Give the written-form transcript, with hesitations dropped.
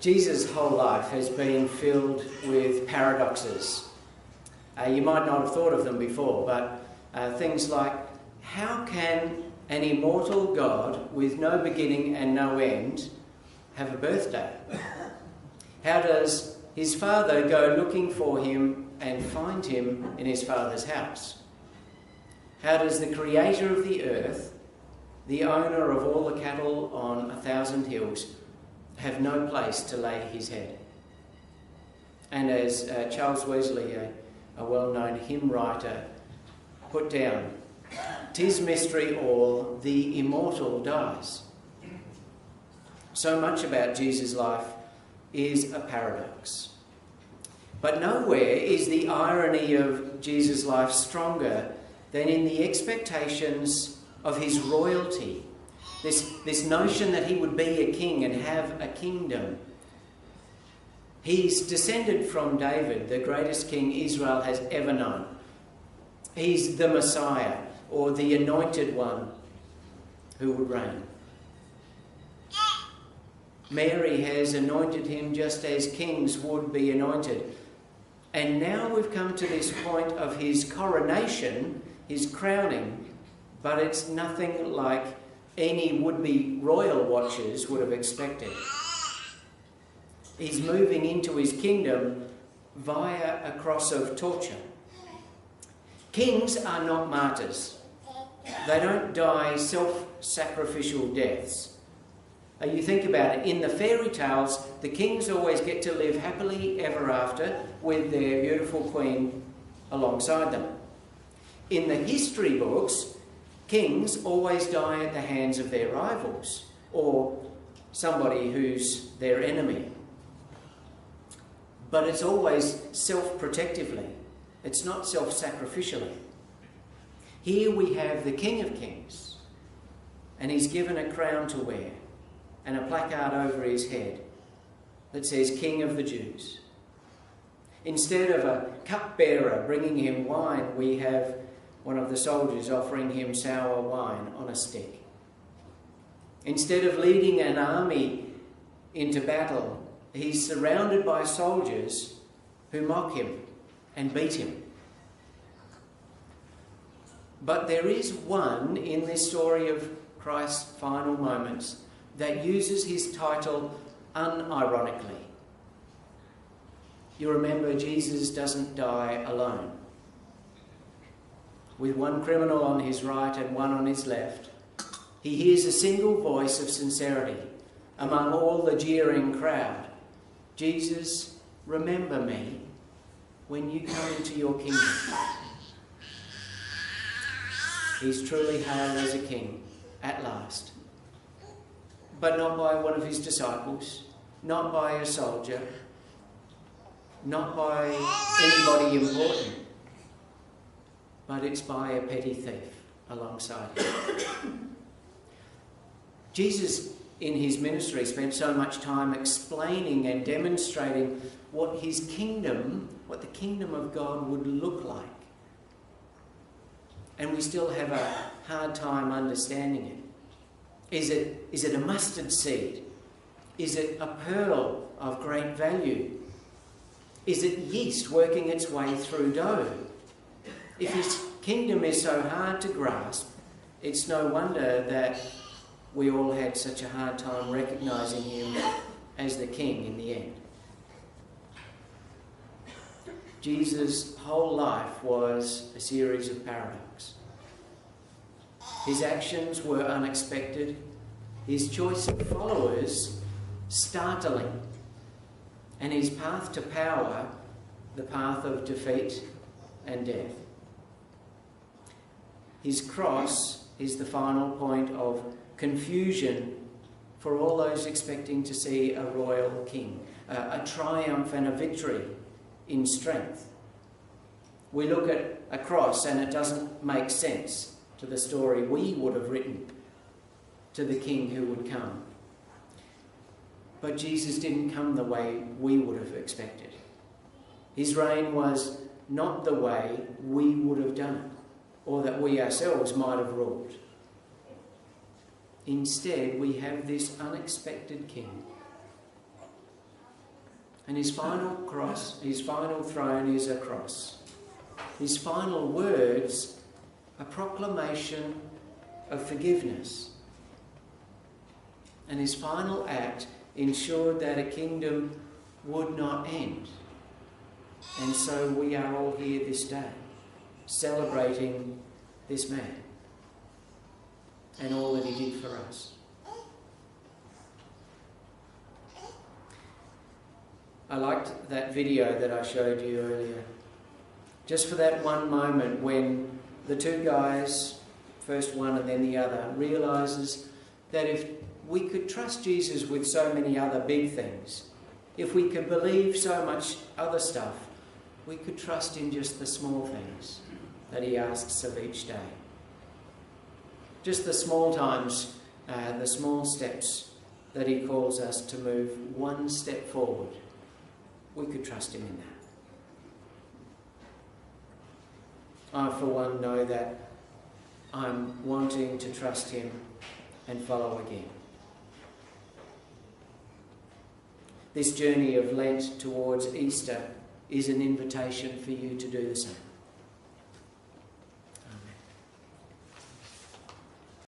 Jesus' whole life has been filled with paradoxes. You might not have thought of them before, but things like, how can an immortal God with no beginning and no end have a birthday? How does his Father go looking for him and find him in his Father's house? How does the creator of the earth, the owner of all the cattle on 1,000 hills, have no place to lay his head? And as Charles Wesley, a well-known hymn writer, put down, "'Tis mystery all, the immortal dies." So much about Jesus' life is a paradox. But nowhere is the irony of Jesus' life stronger than in the expectations of his royalty. This notion that he would be a king and have a kingdom. He's descended from David, the greatest king Israel has ever known. He's the Messiah, or the anointed one who would reign. Mary has anointed him just as kings would be anointed. And now we've come to this point of his coronation, his crowning, but it's nothing like any would-be royal watchers would have expected. He's moving into his kingdom via a cross of torture. Kings are not martyrs. They don't die self-sacrificial deaths. You think about it, in the fairy tales, the kings always get to live happily ever after with their beautiful queen alongside them. In the history books, kings always die at the hands of their rivals or somebody who's their enemy. But it's always self-protectively. It's not self-sacrificially. Here we have the King of Kings, and he's given a crown to wear and a placard over his head that says King of the Jews. Instead of a cupbearer bringing him wine, we have one of the soldiers offering him sour wine on a stick. Instead of leading an army into battle, he's surrounded by soldiers who mock him and beat him. But there is one in this story of Christ's final moments that uses his title unironically. You remember, Jesus doesn't die alone. With one criminal on his right and one on his left, he hears a single voice of sincerity among all the jeering crowd. Jesus, remember me when you come into your kingdom. He's truly hailed as a king at last. But not by one of his disciples, not by a soldier, not by anybody important, but it's by a petty thief alongside him. Jesus, in his ministry, spent so much time explaining and demonstrating what his kingdom, what the kingdom of God would look like. And we still have a hard time understanding it. Is it a mustard seed? Is it a pearl of great value? Is it yeast working its way through dough? If his kingdom is so hard to grasp, it's no wonder that we all had such a hard time recognising him as the king in the end. Jesus' whole life was a series of paradox. His actions were unexpected, his choice of followers startling, and his path to power the path of defeat and death. His cross is the final point of confusion for all those expecting to see a royal king, a triumph and a victory in strength. We look at a cross and it doesn't make sense to the story we would have written, to the king who would come. But Jesus didn't come the way we would have expected. His reign was not the way we would have done it, or that we ourselves might have ruled. Instead, we have this unexpected king And his final cross, his final throne is a cross. His final words, a proclamation of forgiveness. And his final act ensured that a kingdom would not end. And so we are all here this day, celebrating this man and all that he did for us. I liked that video that I showed you earlier. Just for that one moment when the two guys, first one and then the other, realises that if we could trust Jesus with so many other big things, if we could believe so much other stuff, we could trust in just the small things that he asks of each day. Just the small times, the small steps that he calls us to move one step forward. We could trust him in that. I, for one, know that I'm wanting to trust him and follow again. This journey of Lent towards Easter is an invitation for you to do the same.